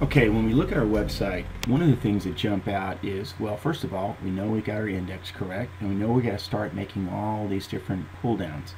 Okay, when we look at our website, one of the things that jump out is, well, first of all, we know we got our index correct, and we know we got to start making all these different pull downs.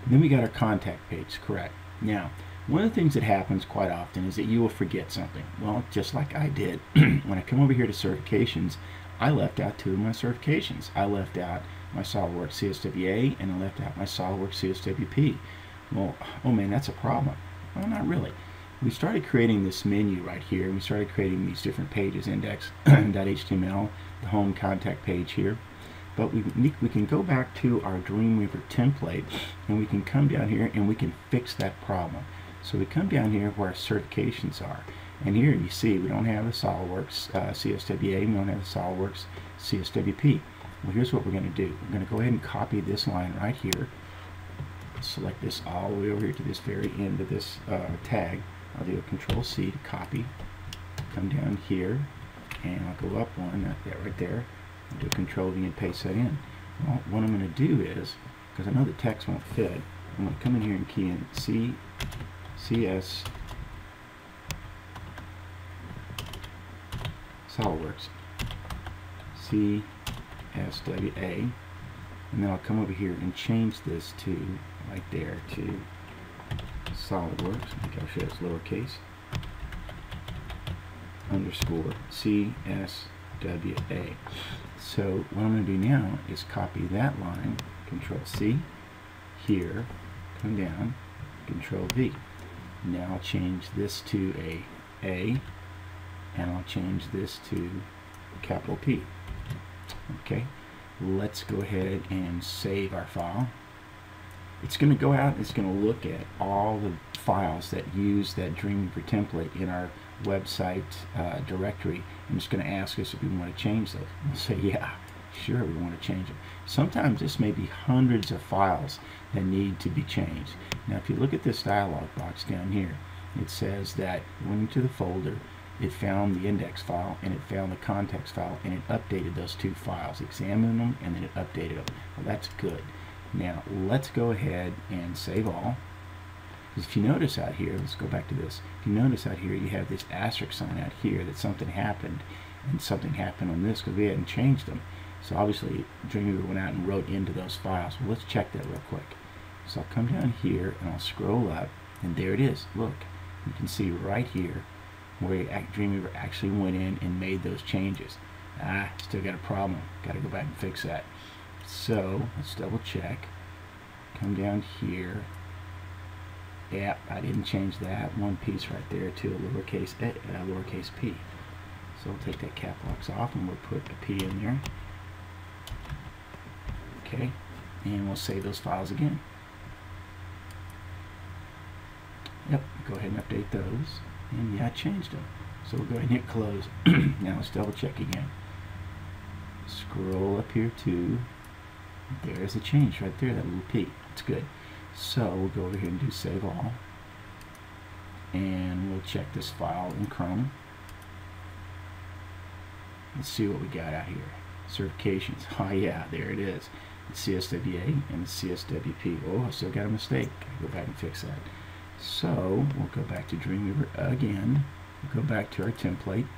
And then we got our contact page correct. Now, one of the things that happens quite often is that you will forget something. Well, just like I did. When I come over here to certifications, I left out two of my certifications. I left out my SOLIDWORKS CSWA and I left out my SOLIDWORKS CSWP. Well, oh man, that's a problem. Well, not really. We started creating this menu right here, and we started creating these different pages, index.html, the home contact page here. But we can go back to our Dreamweaver template, and we can come down here and we can fix that problem. So we come down here where our certifications are, and here you see we don't have the SOLIDWORKS CSWA, we don't have the SOLIDWORKS CSWP. Well, here's what we're going to do. We're going to go ahead and copy this line right here, select this all the way over here to this very end of this tag. I'll do a Control-C to copy, come down here, and I'll go up one, that right there, and do a Control-V and paste that in. Well, what I'm going to do is, because I know the text won't fit, I'm going to come in here and key in CS SOLIDWORKS CSWA, and then I'll come over here and change this to, right there, to SOLIDWORKS, I think I'll show it's lowercase, underscore CSWA. So what I'm going to do now is copy that line, Control-C, here, come down, Control-V. Now I'll change this to a A, and I'll change this to capital P. Okay, let's go ahead and save our file. It's going to go out and it's going to look at all the files that use that Dreamweaver template in our website directory, and it's going to ask us if we want to change those. We'll say, yeah, sure, we want to change them. Sometimes this may be hundreds of files that need to be changed. Now, if you look at this dialog box down here, it says that it went into the folder, it found the index file, and it found the context file, and it updated those two files, examined them, and then it updated them. Well, that's good. Now let's go ahead and save all. Because if you notice out here, let's go back to this. If you notice out here, you have this asterisk sign out here that something happened, and something happened on this because we hadn't changed them. So obviously Dreamweaver went out and wrote into those files. Well, let's check that real quick. So I'll come down here and I'll scroll up, and there it is. Look, you can see right here where Dreamweaver actually went in and made those changes. Still got a problem. Got to go back and fix that. So let's double check. Come down here. Yep, I didn't change that one piece right there to a lowercase p. So we'll take that cap locks off and we'll put a p in there. Okay, and we'll save those files again. Yep, go ahead and update those. And yeah, I changed them. So we'll go ahead and hit close. Now let's double check again. Scroll up here to, there's a change right there, that little P. It's good. So we'll go over here and do save all. And we'll check this file in Chrome. Let's see what we got out here. Certifications. Oh yeah, there it is. It's CSWA and CSWP. Oh, I still got a mistake. I'll go back and fix that. So we'll go back to Dreamweaver again. We'll go back to our template.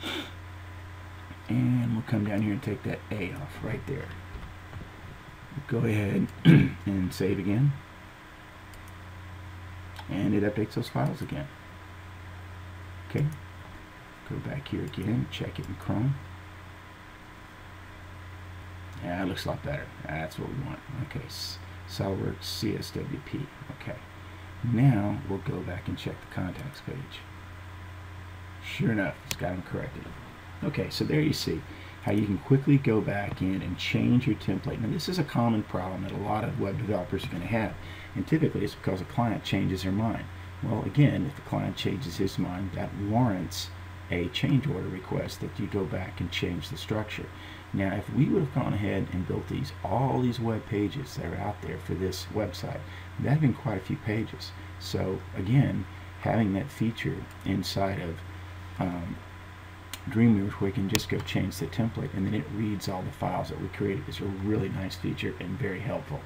And we'll come down here and take that A off right there. We'll go ahead and save again. And it updates those files again. Okay. Go back here again, check it in Chrome. Yeah, it looks a lot better. That's what we want. Okay, SOLIDWORKS CSWP. Okay. Now we'll go back and check the contacts page. Sure enough, it's got them corrected. Okay, so there you see how you can quickly go back in and change your template. Now this is a common problem that a lot of web developers are going to have, and typically it's because a client changes their mind. Well, again, if the client changes his mind, that warrants a change order request that you go back and change the structure. Now if we would have gone ahead and built all these web pages that are out there for this website, that would have been quite a few pages. So again, having that feature inside of Dreamweaver where we can just go change the template and then it reads all the files that we created is a really nice feature and very helpful.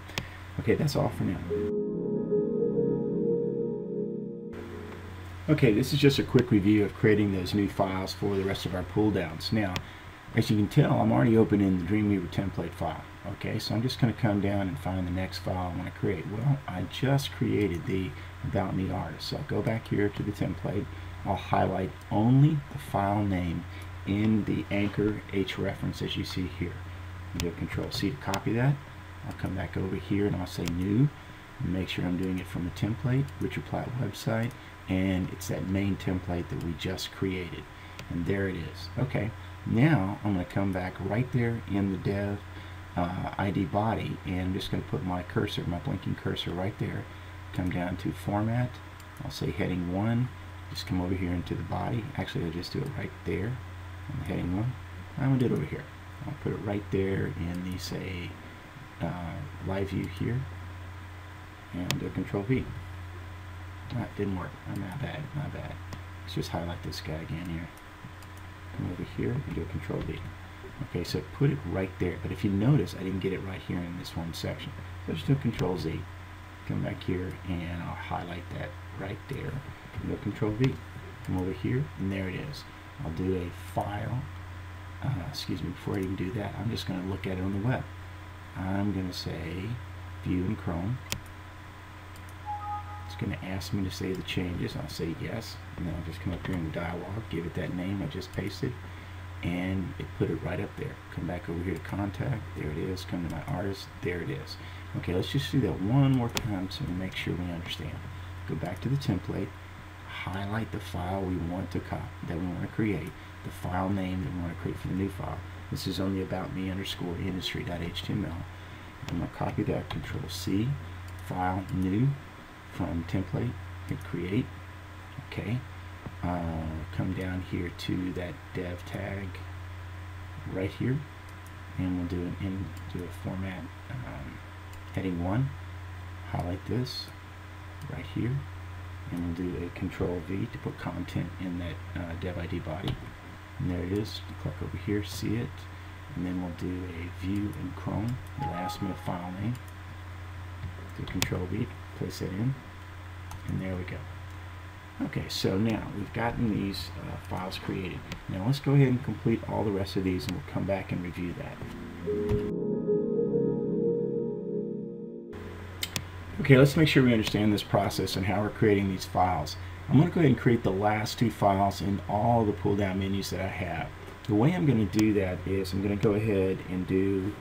Okay, that's all for now. Okay, this is just a quick review of creating those new files for the rest of our pull downs. Now, as you can tell, I'm already opening the Dreamweaver template file. Okay, so I'm just going to come down and find the next file I want to create. Well, I just created the About Me artist. So I'll go back here to the template. I'll highlight only the file name in the anchor H reference as you see here. I'll do a Control C to copy that. I'll come back over here and I'll say New. Make sure I'm doing it from the template, Richard Platt website, and it's that main template that we just created. And there it is. Okay, now I'm going to come back right there in the dev ID body, and I'm just going to put my cursor, my blinking cursor right there. Come down to Format. I'll say Heading 1. Just come over here into the body. Actually, I'll just do it right there on the Heading 1. I'm going to do it over here. I'll put it right there in the, say, Live View here. And do Control V. That didn't work. Not bad, not bad. Let's just highlight this guy again here. Come over here and do a Control V. Okay, so put it right there. But if you notice, I didn't get it right here in this one section. So just do Control Z. Come back here and I'll highlight that right there. Do Control V. Come over here and there it is. I'll do a file. Excuse me, before I even do that, I'm just going to look at it on the web. I'm going to say View in Chrome. It's going to ask me to say the changes. I'll say yes, and then I'll just come up here in the dialog, give it that name I just pasted, and it put it right up there. Come back over here to Contact. There it is. Come to my artist. There it is. Okay, let's just do that one more time so we make sure we understand. Go back to the template, highlight the file we want to copy, that we want to create, the file name that we want to create for the new file. This is on the About Me _ industry.html. I'm going to copy that. Control C, File, New. From template, hit create. Okay, come down here to that dev tag right here, and we'll do a format heading 1. Highlight this right here, and we'll do a Control V to put content in that dev ID body. And there it is. Click over here, see it, and then we'll do a View in Chrome. It'll ask me a file name. Do Control V, place it in, and there we go. Okay, so now we've gotten these files created. Now let's go ahead and complete all the rest of these, and we'll come back and review that. Okay, let's make sure we understand this process and how we're creating these files. I'm going to go ahead and create the last 2 files in all the pull down menus that I have. The way I'm going to do that is I'm going to go ahead and do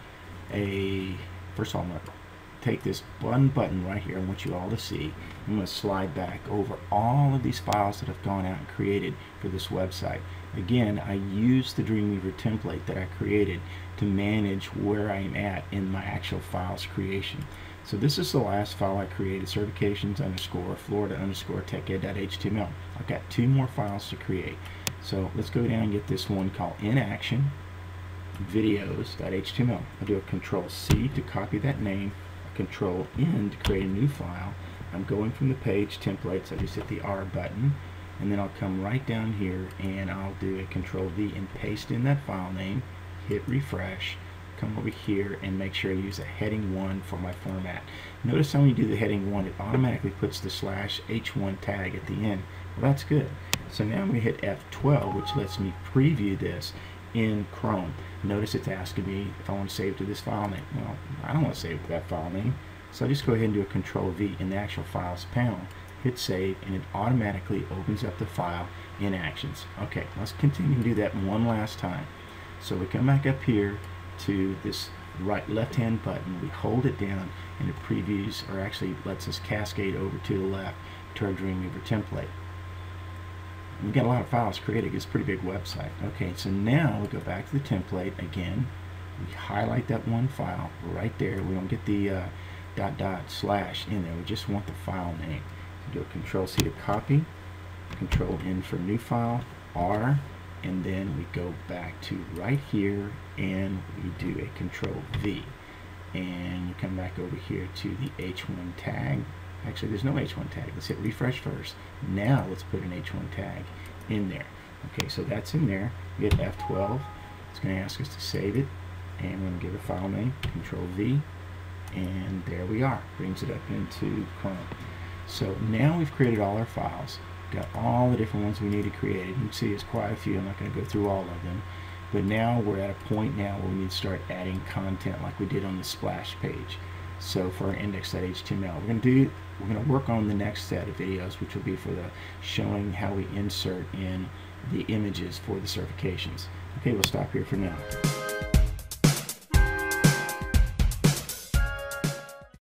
first of all, I'm going to take this one button right here. I want you all to see. I'm going to slide back over all of these files that I've gone out and created for this website. Again, I use the Dreamweaver template that I created to manage where I am at in my actual files creation. So this is the last file I created, certifications _ Florida _ teched.html. I've got 2 more files to create. So let's go down and get this one called In Action videos.html. I'll do a Control C to copy that name, Control N to create a new file. I'm going from the page templates. I just hit the R button, and then I'll come right down here and I'll do a Control V and paste in that file name, hit refresh, come over here and make sure I use a heading 1 for my format. Notice how when you do the heading 1, it automatically puts the /H1 tag at the end. Well, that's good. So now I'm going to hit F12, which lets me preview this in Chrome. Notice it's asking me if I want to save it to this file name. Well, I don't want to save it to that file name, so I just go ahead and do a Control V in the actual Files panel, hit Save, and it automatically opens up the file in Actions. Okay, let's continue to do that one last time. So we come back up here to this left-hand button, we hold it down, and it previews, or actually lets us cascade over to the left to our Dreamweaver template. We've got a lot of files created. It's a pretty big website. Okay, so now we go back to the template again. We highlight that one file right there. We don't get the .. in there. We just want the file name. So do a Control C to copy, Control N for new file, R, and then we go back to right here and we do a Control V. And we come back over here to the H1 tag. Actually, there's no H1 tag. Let's hit refresh first. Now let's put an H1 tag in there. Okay, so that's in there. We hit F12. It's going to ask us to save it, and we're going to give it a file name, Control V, and there we are. Brings it up into Chrome. So now we've created all our files. Got all the different ones we need to create. You can see it's quite a few. I'm not going to go through all of them. But now we're at a point now where we need to start adding content like we did on the splash page. So for our index.html, we're going to work on the next set of videos, which will be for the showing how we insert in the images for the certifications. Okay, we'll stop here for now.